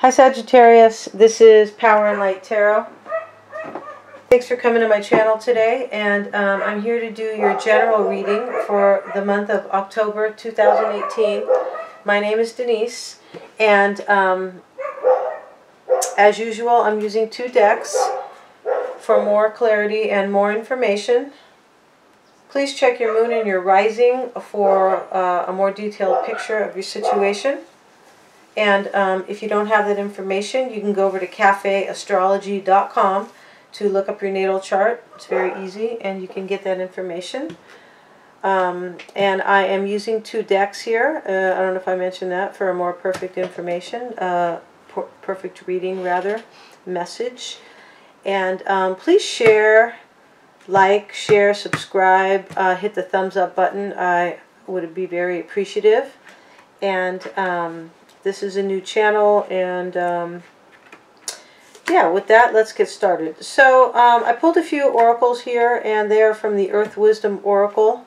Hi Sagittarius, this is Power and Light Tarot. Thanks for coming to my channel today, and I'm here to do your general reading for the month of October 2018. My name is Denise, and as usual I'm using two decks for more clarity and more information. Please check your moon and your rising for a more detailed picture of your situation. And if you don't have that information, you can go over to cafeastrology.com to look up your natal chart. It's very easy, and you can get that information. And I am using two decks here. I don't know if I mentioned that, for a more perfect information, perfect reading rather, message. And please share, like, share, subscribe, hit the thumbs up button. I would be very appreciative. And this is a new channel, and yeah, with that, let's get started. So I pulled a few oracles here, and they are from the Earth Wisdom Oracle.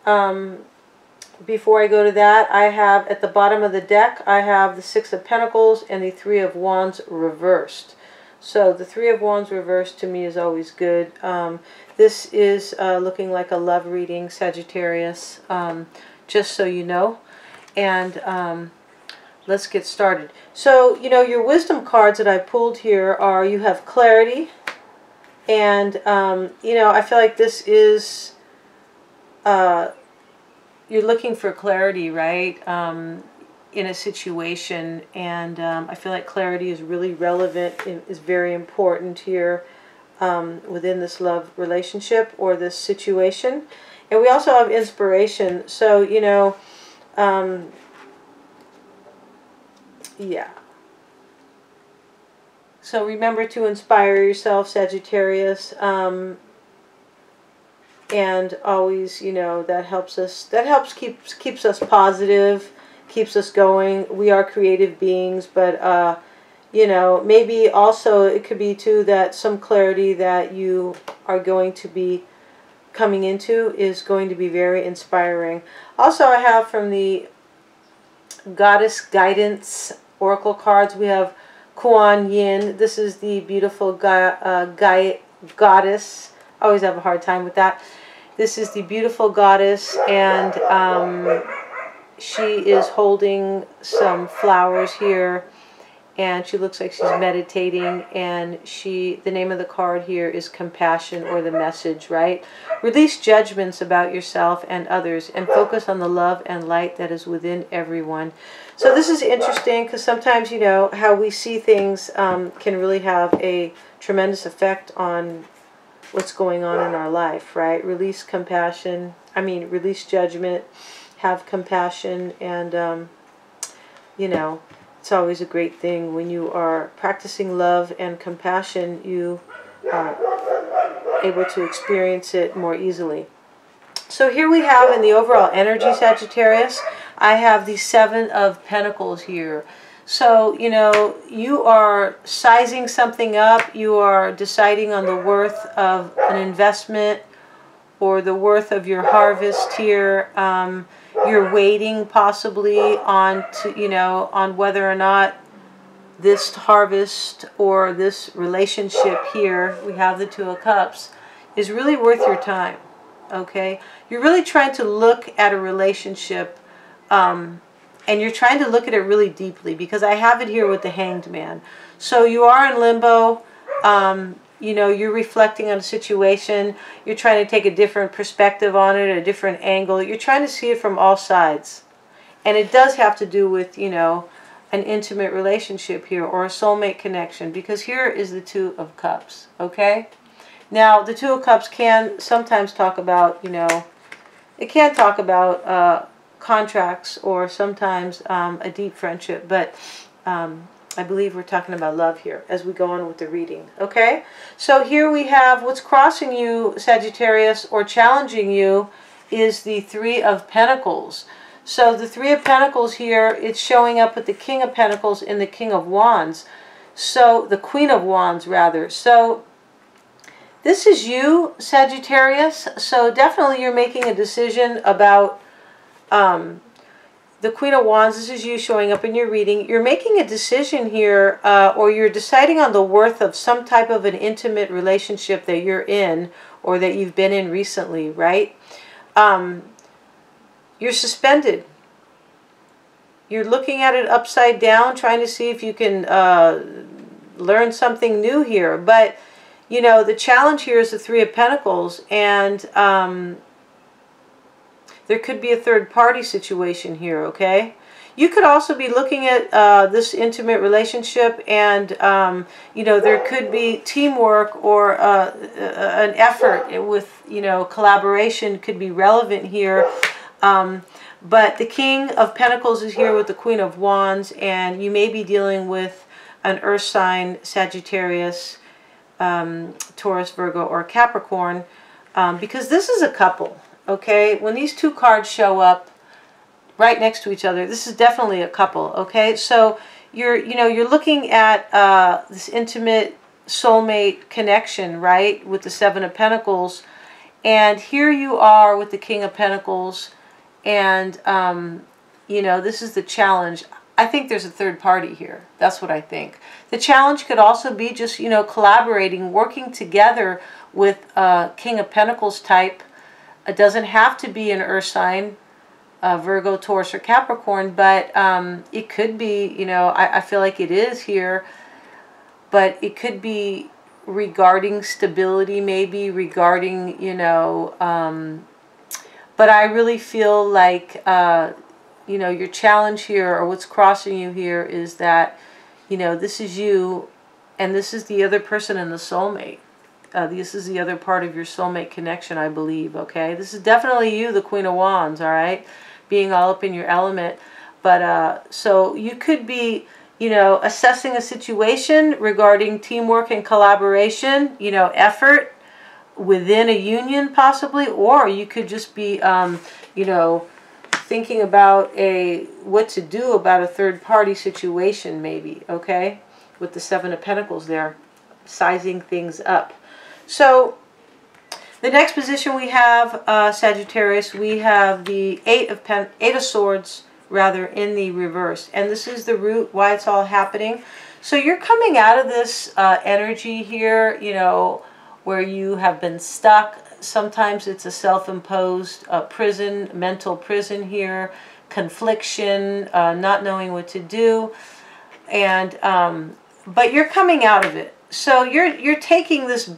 Before I go to that, I have at the bottom of the deck, I have the Six of Pentacles and the Three of Wands reversed. So the Three of Wands reversed to me is always good. This is looking like a love reading, Sagittarius, just so you know. And let's get started. So, you know, your wisdom cards that I pulled here are, you have clarity, and, you know, I feel like this is, you're looking for clarity, right, in a situation, and I feel like clarity is really relevant, is very important here within this love relationship or this situation. And we also have inspiration, so, you know, yeah. So remember to inspire yourself, Sagittarius, and always, you know, that helps us. That helps keeps us positive, keeps us going. We are creative beings, but you know, maybe also it could be too that some clarity that you are going to be coming into is going to be very inspiring. Also, I have from the Goddess Guidance Oracle cards, we have Kuan Yin. This is the beautiful goddess. I always have a hard time with that. This is the beautiful goddess, and she is holding some flowers here, and she looks like she's meditating, and the name of the card here is Compassion, or the message, right? Release judgments about yourself and others, and focus on the love and light that is within everyone. So this is interesting, because sometimes, you know, how we see things can really have a tremendous effect on what's going on in our life, right? Release compassion, release judgment, have compassion, and, you know, it's always a great thing when you are practicing love and compassion. You are able to experience it more easily. So here we have, in the overall energy, Sagittarius, I have the Seven of Pentacles here. So, you know, you are sizing something up. You are deciding on the worth of an investment or the worth of your harvest here. You're waiting possibly on on whether or not this harvest or this relationship here, we have the Two of Cups, is really worth your time. Okay, you're really trying to look at a relationship, and you're trying to look at it really deeply, because I have it here with the Hanged Man. So you are in limbo. You know, you're reflecting on a situation. You're trying to take a different perspective on it, a different angle. You're trying to see it from all sides. And it does have to do with, you know, an intimate relationship here, or a soulmate connection, because here is the Two of Cups, okay? Now, the Two of Cups can sometimes talk about, you know, it can talk about contracts, or sometimes a deep friendship, but I believe we're talking about love here as we go on with the reading, okay? So here we have what's crossing you, Sagittarius, or challenging you, is the Three of Pentacles. So the Three of Pentacles here, it's showing up with the King of Pentacles and the King of Wands. So the Queen of Wands, rather. So this is you, Sagittarius. So definitely you're making a decision about the Queen of Wands, this is you showing up in your reading. You're making a decision here, or you're deciding on the worth of some type of an intimate relationship that you're in or that you've been in recently, right? You're suspended. You're looking at it upside down, trying to see if you can learn something new here. But, you know, the challenge here is the Three of Pentacles, and there could be a third-party situation here, okay? You could also be looking at this intimate relationship, and, you know, there could be teamwork or an effort with, you know, collaboration could be relevant here. But the King of Pentacles is here with the Queen of Wands, and you may be dealing with an earth sign, Sagittarius, Taurus, Virgo, or Capricorn, because this is a couple. Okay, when these two cards show up right next to each other, this is definitely a couple. Okay, so you're looking at this intimate soulmate connection, right, with the Seven of Pentacles, and here you are with the King of Pentacles, and you know, this is the challenge. I think there's a third party here. That's what I think. The challenge could also be just, you know, collaborating, working together with King of Pentacles type. It doesn't have to be an earth sign, Virgo, Taurus, or Capricorn, but it could be, you know, I feel like it is here, but it could be regarding stability, maybe regarding, you know, but I really feel like, you know, your challenge here, or what's crossing you here, is that, you know, this is you, and this is the other person in the soulmate. This is the other part of your soulmate connection, I believe, okay? This is definitely you, the Queen of Wands, all right? Being all up in your element. But, so you could be, you know, assessing a situation regarding teamwork and collaboration, you know, effort within a union possibly, or you could just be, you know, thinking about what to do about a third-party situation maybe, okay? With the Seven of Pentacles there, sizing things up. So, the next position we have, Sagittarius, we have the Eight of Swords, rather, in the reverse. And this is the root, why it's all happening. So you're coming out of this energy here, you know, where you have been stuck. Sometimes it's a self-imposed prison, mental prison here, confliction, not knowing what to do. And, but you're coming out of it. So you're taking this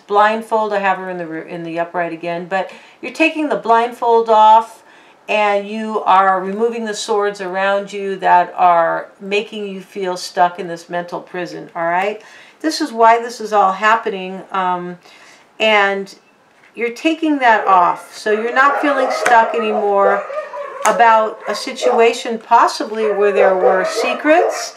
blindfold. I have her in the upright again, but you're taking the blindfold off, and you are removing the swords around you that are making you feel stuck in this mental prison. All right, this is why this is all happening, and you're taking that off, so you're not feeling stuck anymore about a situation possibly where there were secrets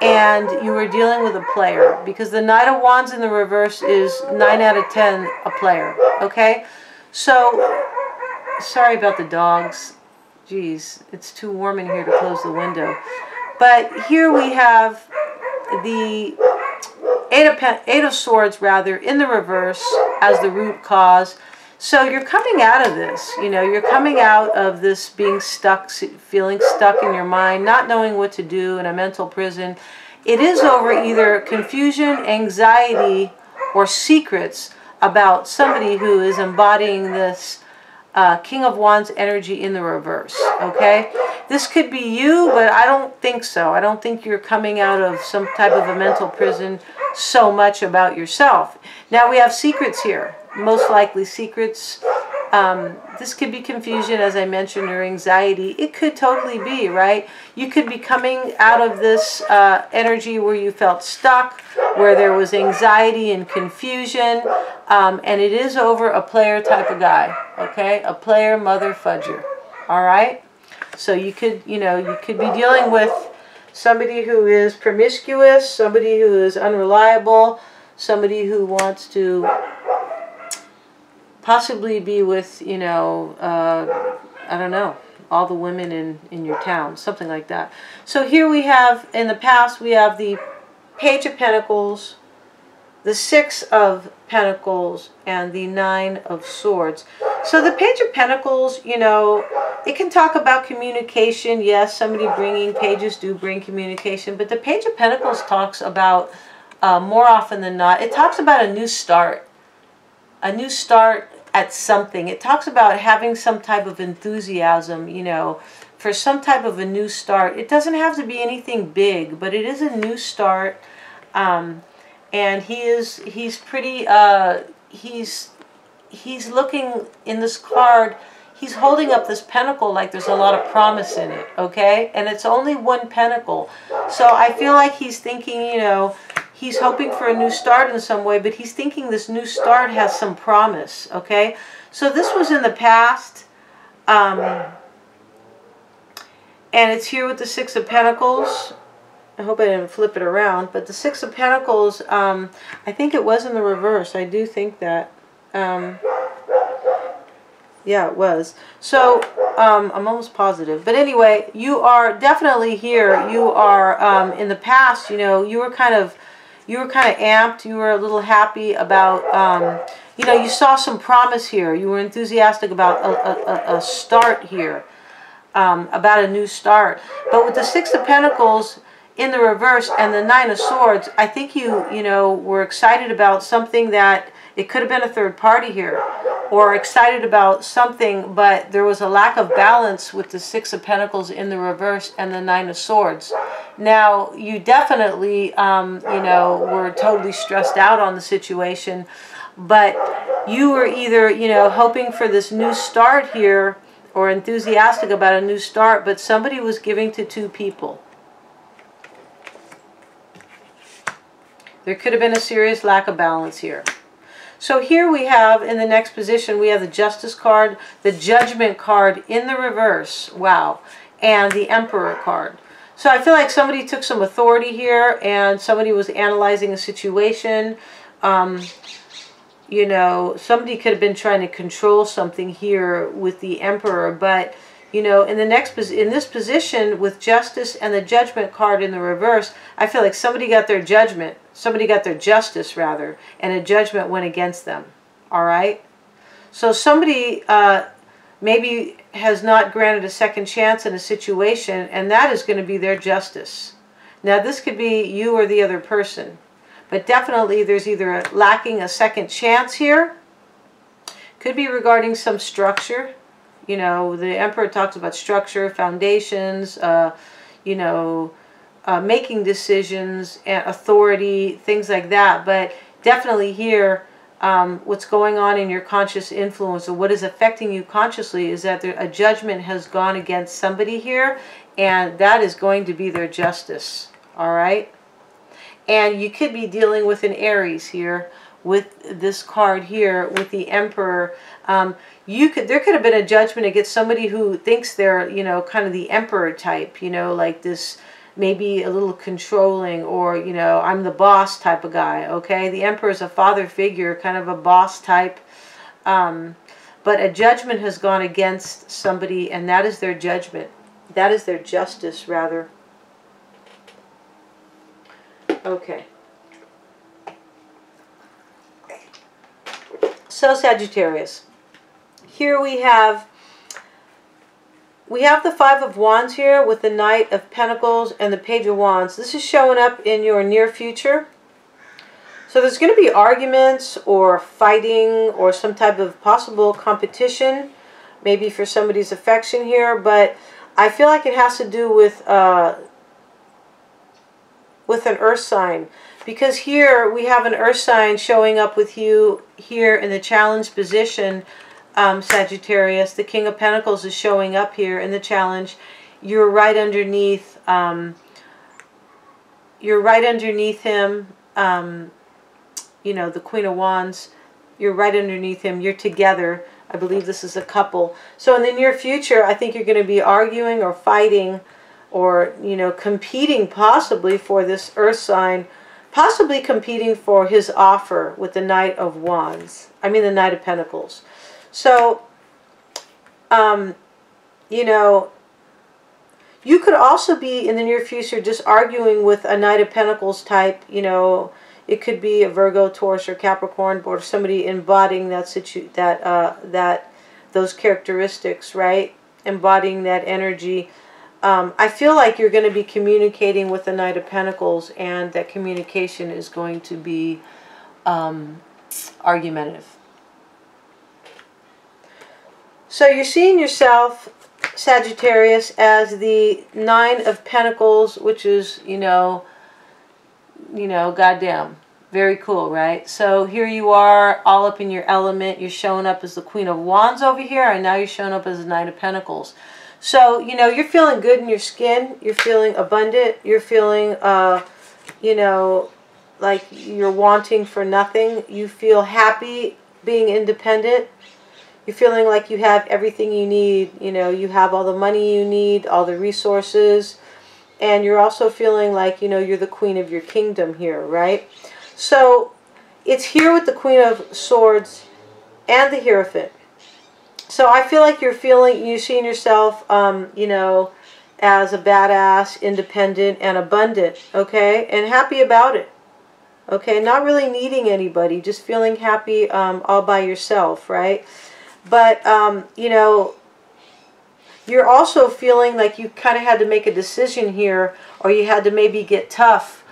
and you were dealing with a player, because the Knight of Wands in the reverse is 9 out of 10 a player, okay? So, sorry about the dogs. Jeez, it's too warm in here to close the window. But here we have the Eight of Swords, rather, in the reverse as the root cause. So you're coming out of this, you know, you're coming out of this being stuck, feeling stuck in your mind, not knowing what to do, in a mental prison. It is over either confusion, anxiety, or secrets about somebody who is embodying this King of Wands energy in the reverse, okay? This could be you, but I don't think so. I don't think you're coming out of some type of a mental prison so much about yourself. Now we have secrets here, most likely secrets. This could be confusion, as I mentioned, or anxiety. It could totally be, right? You could be coming out of this energy where you felt stuck, where there was anxiety and confusion, and it is over a player type of guy, okay? A player mother fudger, all right? So you could, you know, you could be dealing with somebody who is promiscuous, somebody who is unreliable, somebody who wants to possibly be with, you know, I don't know, all the women in your town, something like that. So here we have, in the past, we have the Page of Pentacles, the Six of Pentacles, and the Nine of Swords. So the Page of Pentacles, you know, it can talk about communication. Yes, somebody bringing, pages do bring communication. But the Page of Pentacles talks about, more often than not, it talks about a new start. A new start at something. It talks about having some type of enthusiasm, you know, for some type of a new start. It doesn't have to be anything big, but it is a new start. And he's pretty, he's looking in this card, he's holding up this pentacle like there's a lot of promise in it, okay? And it's only one pentacle. So I feel like he's thinking, you know, he's hoping for a new start in some way, but he's thinking this new start has some promise, okay? So this was in the past, and it's here with the Six of Pentacles. I hope I didn't flip it around, but the Six of Pentacles, I think it was in the reverse. I do think that. Yeah, it was. So, I'm almost positive. But anyway, you are definitely here. You are, in the past, you know, you were kind of amped. You were a little happy about, you know, you saw some promise here. You were enthusiastic about a start here, about a new start. But with the Six of Pentacles in the reverse and the Nine of Swords, I think you know, were excited about something that, it could have been a third party here, or excited about something, but there was a lack of balance with the Six of Pentacles in the reverse and the Nine of Swords. Now, you definitely, you know, were totally stressed out on the situation, but you were either, you know, hoping for this new start here, or enthusiastic about a new start, but somebody was giving to two people. There could have been a serious lack of balance here. So here we have, in the next position, we have the Justice card, the Judgment card in the reverse, wow, and the Emperor card. So I feel like somebody took some authority here, and somebody was analyzing a situation. You know, somebody could have been trying to control something here with the Emperor, but, you know, in this position with Justice and the Judgment card in the reverse, I feel like somebody got their judgment. Somebody got their justice, rather, and a judgment went against them. All right? So somebody maybe has not granted a second chance in a situation, and that is going to be their justice. Now, this could be you or the other person, but definitely there's either lacking a second chance here. Could be regarding some structure. You know, the Emperor talks about structure, foundations, you know, making decisions, and authority, things like that. But definitely here, what's going on in your conscious influence, or what is affecting you consciously, is that a judgment has gone against somebody here, and that is going to be their justice. All right? And you could be dealing with an Aries here, with this card here, with the Emperor. There could have been a judgment against somebody who thinks they're, you know, kind of the Emperor type, you know, like this, maybe a little controlling, or, you know, I'm the boss type of guy, okay? The Emperor is a father figure, kind of a boss type. But a judgment has gone against somebody, and that is their judgment. That is their justice, rather. Okay. So, Sagittarius. Here we have the Five of Wands here with the Knight of Pentacles and the Page of Wands. This is showing up in your near future. So there's going to be arguments or fighting or some type of possible competition, maybe for somebody's affection here. But I feel like it has to do with an earth sign. Because here we have an earth sign showing up with you here in the challenge position. Sagittarius, the King of Pentacles is showing up here in the challenge. You're right underneath. You're right underneath him. You know, the Queen of Wands. You're right underneath him. You're together. I believe this is a couple. So in the near future, I think you're going to be arguing or fighting, or, you know, competing possibly for this earth sign. Possibly competing for his offer with the Knight of Wands. I mean the Knight of Pentacles. So, you know, you could also be in the near future just arguing with a Knight of Pentacles type. You know, it could be a Virgo, Taurus, or Capricorn, or somebody embodying that those characteristics, right? Embodying that energy. I feel like you're going to be communicating with the Knight of Pentacles, and that communication is going to be argumentative. So you're seeing yourself, Sagittarius, as the Nine of Pentacles, which is, goddamn, very cool, right? So here you are, all up in your element. You're showing up as the Queen of Wands over here, and now you're showing up as the Knight of Pentacles. So, you're feeling good in your skin. You're feeling abundant. You're feeling, like you're wanting for nothing. You feel happy being independent. You're feeling like you have everything you need. You have all the money you need, all the resources. And you're also feeling like, you're the queen of your kingdom here, right? So it's here with the Queen of Swords and the Hierophant. So I feel like you're seeing yourself, as a badass, independent, and abundant, okay? And happy about it, okay? Not really needing anybody, just feeling happy all by yourself, right? But, you're also feeling like you kind of had to make a decision here, or you had to maybe get tough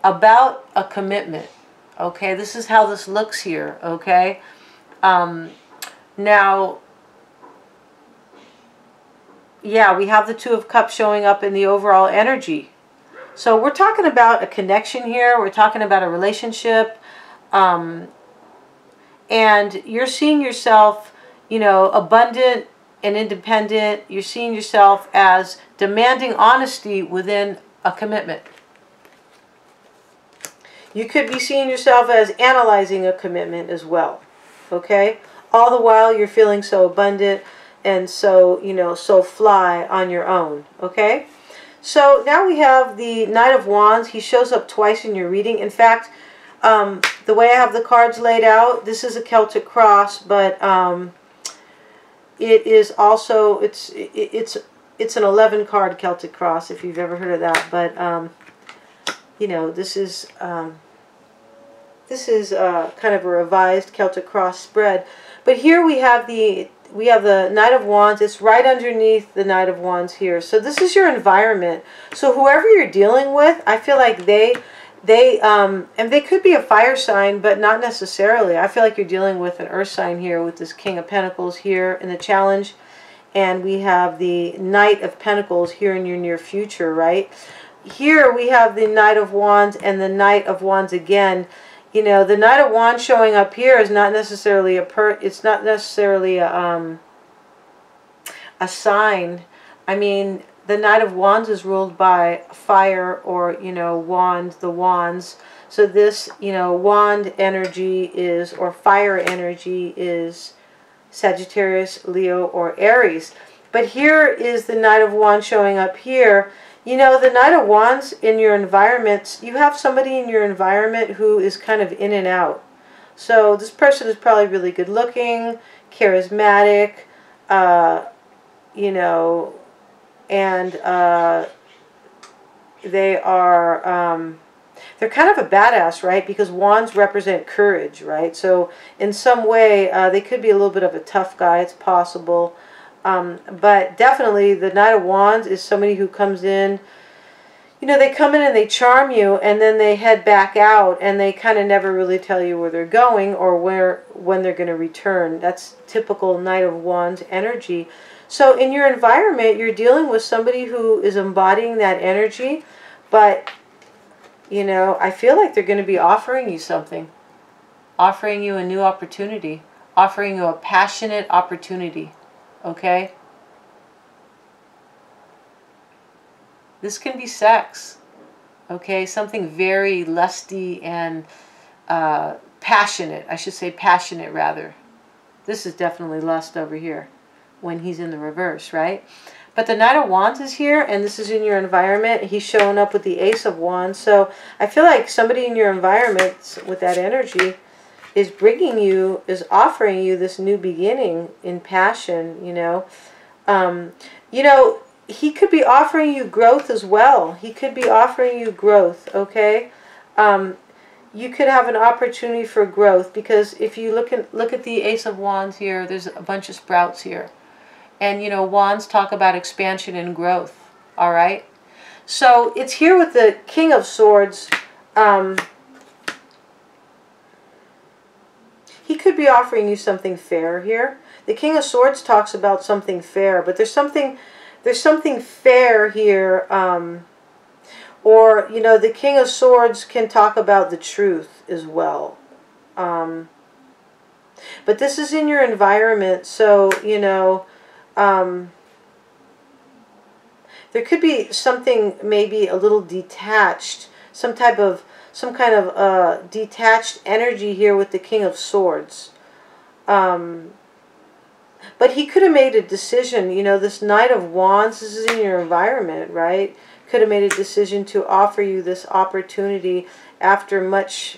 about a commitment, okay? This is how this looks here, okay? Now, yeah, we have the Two of Cups showing up in the overall energy. So we're talking about a connection here. We're talking about a relationship. And you're seeing yourself, abundant and independent. You're seeing yourself as demanding honesty within a commitment. You could be seeing yourself as analyzing a commitment as well. Okay? All the while you're feeling so abundant and so, so fly on your own. Okay? So now we have the Knight of Wands. He shows up twice in your reading. In fact, the way I have the cards laid out, this is a Celtic cross, but it is also, it's an 11 card Celtic cross, if you've ever heard of that. But this is kind of a revised Celtic cross spread. But here we have the Knight of Wands. It's right underneath the Knight of Wands here. So this is your environment. So whoever you're dealing with, I feel like and they could be a fire sign, but not necessarily. I feel like you're dealing with an earth sign here with this King of Pentacles here in the challenge. And we have the Knight of Pentacles here in your near future, right? Here we have the Knight of Wands and the Knight of Wands again. The Knight of Wands showing up here is not necessarily it's not necessarily a sign. I mean, the Knight of Wands is ruled by fire, or, the wands. So this, wand energy is, or fire energy is Sagittarius, Leo, or Aries. But here is the Knight of Wands showing up here. The Knight of Wands in your environments, you have somebody in your environment who is kind of in and out. So this person is probably really good looking, charismatic, and they are, they're kind of a badass, right? Because wands represent courage, right? So in some way, they could be a little bit of a tough guy. It's possible. But definitely the Knight of Wands is somebody who comes in, they come in and they charm you, and then they head back out, and they kind of never really tell you where they're going or when they're going to return. That's typical Knight of Wands energy. So in your environment, you're dealing with somebody who is embodying that energy, but, I feel like they're going to be offering you something, offering you a new opportunity, offering you a passionate opportunity, okay? This can be sex, okay? Something very lusty and passionate. I should say passionate, rather. This is definitely lust over here when he's in the reverse, right? But the Knight of Wands is here, and this is in your environment. He's showing up with the Ace of Wands. So I feel like somebody in your environment with that energy is offering you this new beginning in passion, he could be offering you growth as well. He could be offering you growth, okay? you could have an opportunity for growth, because if you look at the Ace of Wands here, there's a bunch of sprouts here. And, you know, wands talk about expansion and growth, all right? So it's here with the King of Swords. He could be offering you something fair here. The King of Swords talks about something fair, but there's something fair here. Or, you know, the King of Swords can talk about the truth as well. But this is in your environment, so, you know, there could be something maybe a little detached, some kind of detached energy here with the King of Swords. But he could have made a decision, you know, this Knight of Wands, this is in your environment, right? Could have made a decision to offer you this opportunity after much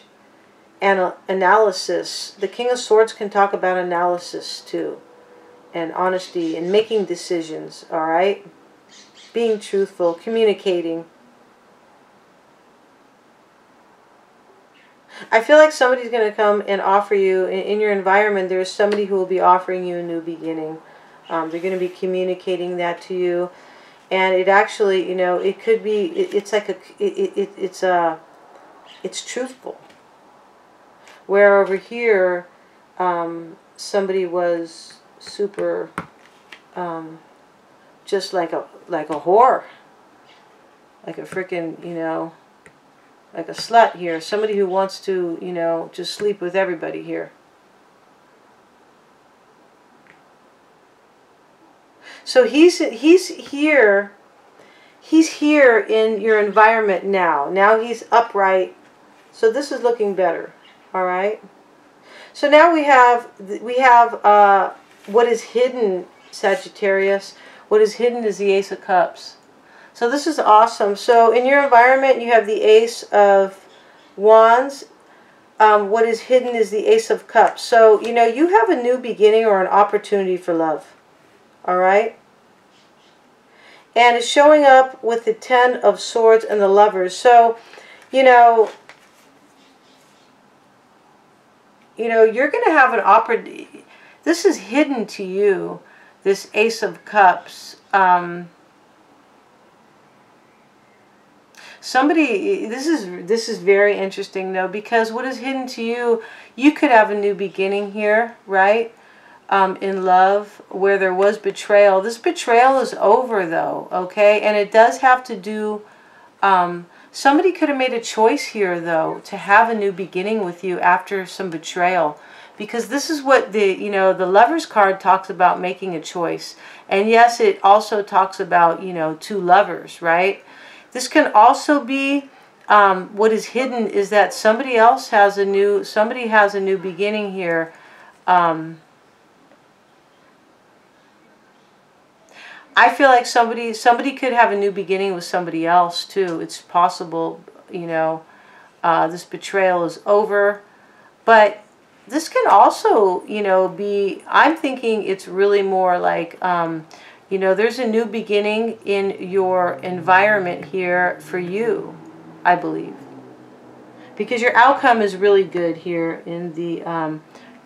analysis. The King of Swords can talk about analysis too, and honesty, and making decisions, all right? Being truthful, communicating. I feel like somebody's going to come and offer you, in your environment, there's somebody who will be offering you a new beginning. They're going to be communicating that to you. And it actually, you know, it could be, it's like it's truthful. Where over here, somebody was super, just like a whore. Like a freaking, you know, like a slut here. Somebody who wants to, you know, just sleep with everybody here. So he's here in your environment now. Now he's upright. So this is looking better. All right. So now we have what is hidden, Sagittarius. What is hidden is the Ace of Cups. So this is awesome. So in your environment, you have the Ace of Wands. What is hidden is the Ace of Cups. So, you know, you have a new beginning or an opportunity for love. All right? And it's showing up with the Ten of Swords and the Lovers. So, you know, you're going to have an opportunity. This is hidden to you, this Ace of Cups. This is very interesting though, because what is hidden to you, you could have a new beginning here, right? In love, where there was betrayal. This betrayal is over though, okay? And it does have to do, somebody could have made a choice here though, to have a new beginning with you after some betrayal. Because this is what the Lover's card talks about, making a choice. And yes, it also talks about, you know, two lovers, right? This can also be, what is hidden is that somebody has a new beginning here. I feel like somebody could have a new beginning with somebody else too. It's possible, you know, this betrayal is over. But this can also, you know, be, I'm thinking it's really more like, you know, there's a new beginning in your environment here for you, I believe. Because your outcome is really good here in the,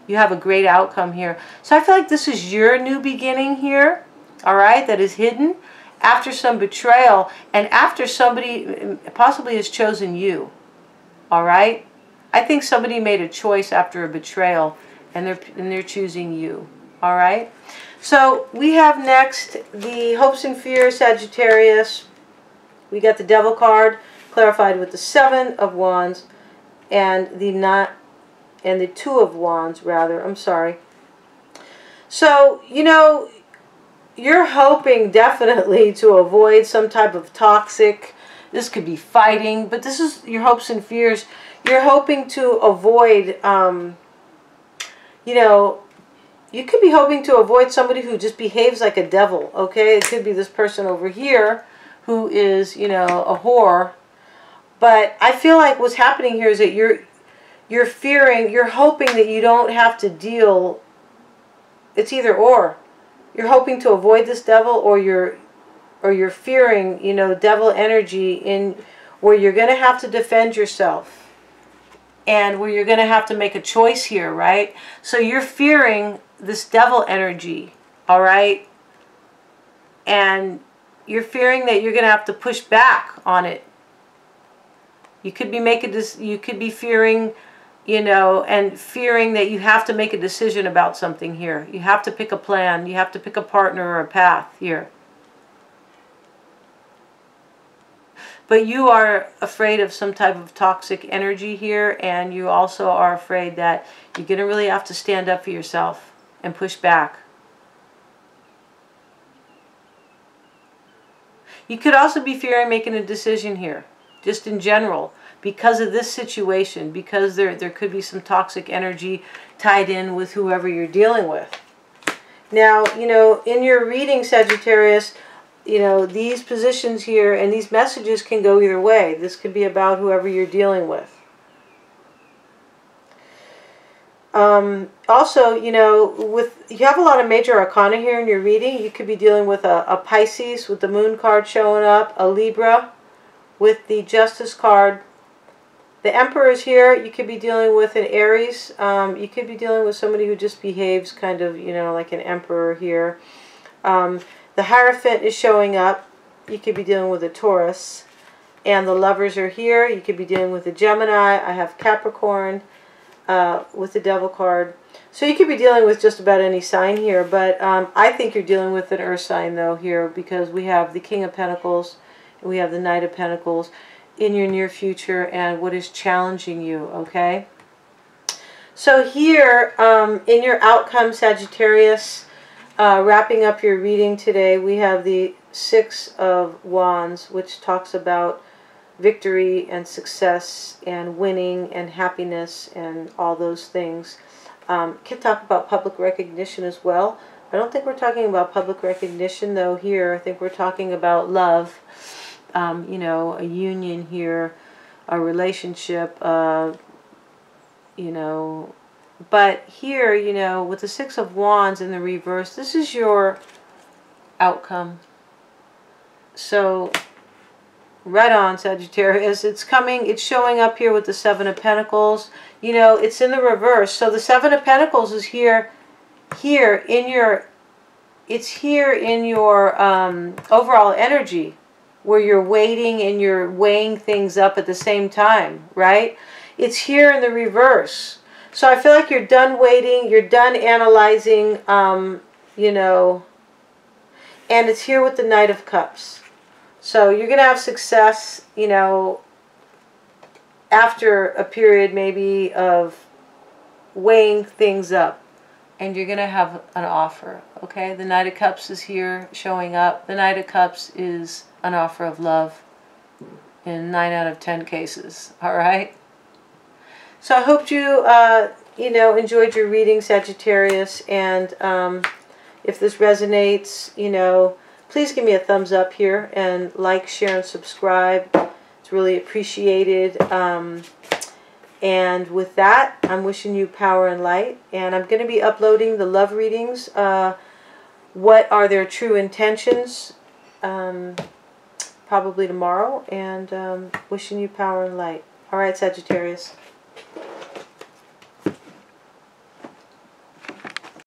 you have a great outcome here. So I feel like this is your new beginning here, all right, that is hidden after some betrayal and after somebody possibly has chosen you, all right? I think somebody made a choice after a betrayal and they're choosing you, all right? So we have next the hopes and fears, Sagittarius. We got the Devil card clarified with the Seven of Wands and the Two of Wands, rather. I'm sorry. So, you know, you're hoping definitely to avoid some type of toxic, this could be fighting, but this is your hopes and fears. You're hoping to avoid, you know, you could be hoping to avoid somebody who just behaves like a devil, okay? It could be this person over here who is, you know, a whore. But I feel like what's happening here is that you're fearing, you're hoping that you don't have to deal, it's either or. You're hoping to avoid this devil, or you're fearing, you know, devil energy in where you're going to have to defend yourself. and where you're going to have to make a choice here, right? So you're fearing this devil energy, all right? And you're fearing that you're going to have to push back on it. You could be making this, you could be fearing, you know, and fearing that you have to make a decision about something here. You have to pick a plan. You have to pick a partner or a path here. But you are afraid of some type of toxic energy here, and you also are afraid that you're going to really have to stand up for yourself and push back. You could also be fearing making a decision here, just in general, because of this situation, because there could be some toxic energy tied in with whoever you're dealing with. Now, you know, in your reading, Sagittarius, you know, these positions here and these messages can go either way. This could be about whoever you're dealing with. Also, you know, you have a lot of major arcana here in your reading. You could be dealing with a Pisces with the Moon card showing up, a Libra with the Justice card. The Emperor is here. You could be dealing with an Aries. You could be dealing with somebody who just behaves kind of, you know, like an Emperor here. The Hierophant is showing up. You could be dealing with a Taurus. And the Lovers are here. You could be dealing with a Gemini. I have Capricorn with the Devil card. So you could be dealing with just about any sign here. But I think you're dealing with an Earth sign, though, here. Because we have the King of Pentacles. And we have the Knight of Pentacles in your near future. And what is challenging you, okay? So here, in your outcome, Sagittarius, wrapping up your reading today, we have the Six of Wands, which talks about victory and success and winning and happiness and all those things. Can talk about public recognition as well. I don't think we're talking about public recognition, though, here. I think we're talking about love, you know, a union here, a relationship, you know. But here, you know, with the Six of Wands in the reverse, this is your outcome. So, right on, Sagittarius. It's coming, it's showing up here with the Seven of Pentacles. You know, it's in the reverse. So the Seven of Pentacles is here in your, it's here in your overall energy, where you're waiting and you're weighing things up at the same time, right? It's here in the reverse. So I feel like you're done waiting, you're done analyzing, you know, and it's here with the Knight of Cups. So you're going to have success, you know, after a period maybe of weighing things up. And you're going to have an offer, okay? The Knight of Cups is here showing up. The Knight of Cups is an offer of love in 9 out of 10 cases, all right? So I hope you, you know, enjoyed your reading, Sagittarius. And if this resonates, you know, please give me a thumbs up here and like, share, and subscribe. It's really appreciated. And with that, I'm wishing you power and light. And I'm going to be uploading the love readings. What are their true intentions? Probably tomorrow. And wishing you power and light. All right, Sagittarius.